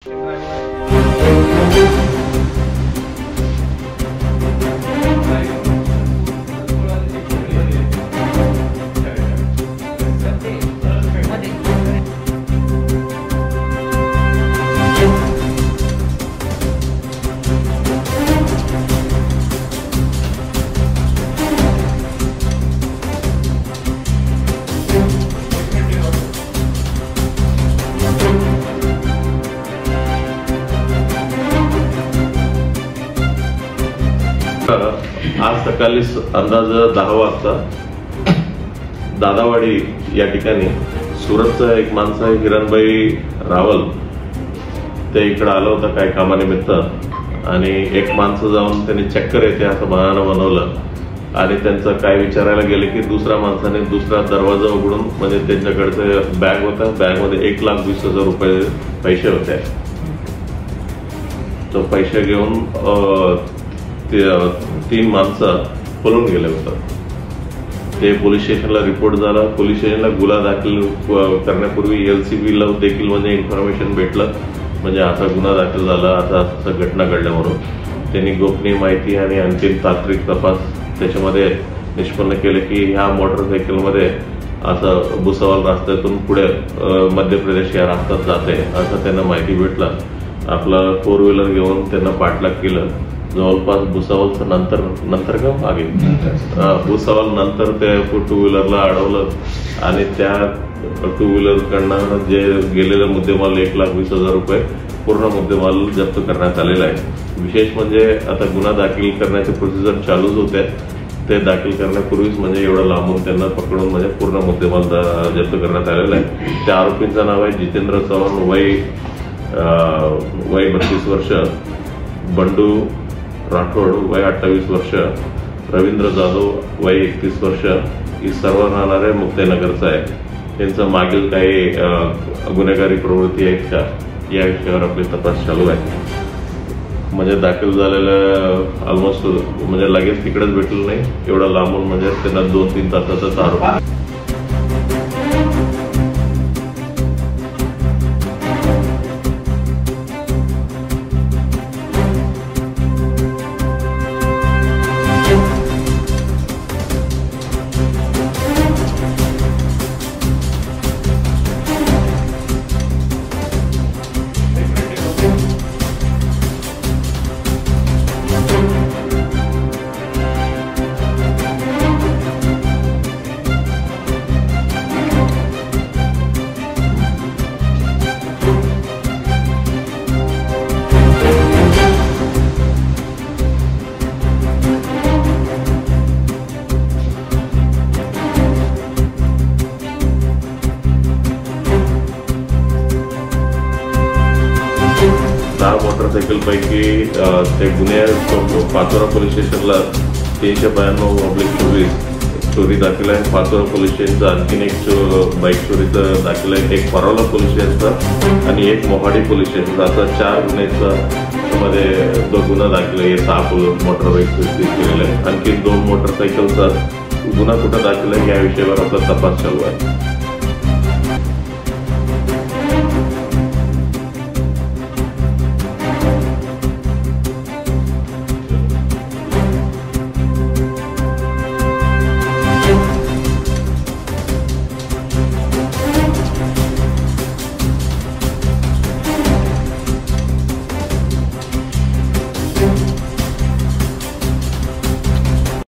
आज सकाळी अंदाज 10 वाजता दादावाडी या ठिकाणी सुरतचा एक माणूस आहे हिरणबाई रावल ते इकडे आला होता काही कामानिमित्त आणि एक माणसं जाऊन त्यांनी चक्कर येते असं बहाणं बनवलं आणि त्यांचं काय विचारायला गेले की दुसऱ्या माणसाने दुसरा दरवाजा उघडून म्हणजे त्यांच्याकडचं बॅग होता, बॅगमध्ये 1,20,000 रुपये पैसे होते. तो पैसे घेऊन 3 माणसं पळून गेले होते. ते पोलीस स्टेशनला रिपोर्ट झाला. पोलीस स्टेशनला गुन्हा दाखल करण्यापूर्वी LCB ला देखील म्हणजे इन्फॉर्मेशन भेटलं म्हणजे असा गुन्हा दाखल झाला, असा घटना घडल्या म्हणून त्यांनी गोपनीय माहिती आणि अंतिम तांत्रिक तपास त्याच्यामध्ये निष्पन्न केले की ह्या मोटरसायकलमध्ये असं भुसावळ रस्त्यातून पुढे मध्य प्रदेश या रस्त्यात जाते असं त्यांना माहिती भेटलं. आपला 4 व्हीलर घेऊन त्यांना पाठलाग केलं. जवळपास भुसावळचं नंतर का मागे भुसावळ नंतर त्या 2 व्हीलरला अडवलं आणि त्या 2 व्हीलरकडनं जे गेलेला मुद्देमाल 1,20,000 रुपये पूर्ण मुद्देमाल जप्त करण्यात आलेला आहे. विशेष म्हणजे आता गुन्हा दाखल करण्याचे प्रोसिजर चालूच होते. ते दाखल करण्यापूर्वीच म्हणजे एवढं लांबून त्यांना पकडून म्हणजे पूर्ण मुद्देमाल जप्त करण्यात आलेला आहे. त्या आरोपींचं नाव आहे जितेंद्र चव्हाण, वय 32 वर्ष, बंडू राठोड वय 28 वर्ष, रवींद्र जाधव वय 31 वर्ष. ही सर्व राहणारे मुक्ताईनगरचं आहे. त्यांचं मागील काही गुन्हेगारी प्रवृत्ती आहेत का या विषयावर आपले तपास चालू आहे. म्हणजे दाखल झालेलं ऑलमोस्ट म्हणजे लगेच तिकडेच भेटलं नाही, एवढं लांबून म्हणजे त्यांना 2-3 तासाचा आरोप. मोटरसायकल पैकी ते गुन्हे पाचोरा पोलीस स्टेशनला 392/24 चोरी दाखल आहे. पाचोरा पोलीस स्टेशनचा आणखीन एक बाईक चोरीचं दाखल आहे. एक परावला पोलीस स्टेशनचा आणि एक मोहाडी पोलीस स्टेशनचा असा 4 गुन्ह्याचा मध्ये 2 गुन्हा दाखल आहे. 6 मोटरबाईक केलेला आहे. आणखी 2 मोटरसायकलचा गुन्हा कुठं दाखल आहे या विषयावर आपला तपास चालू आहे.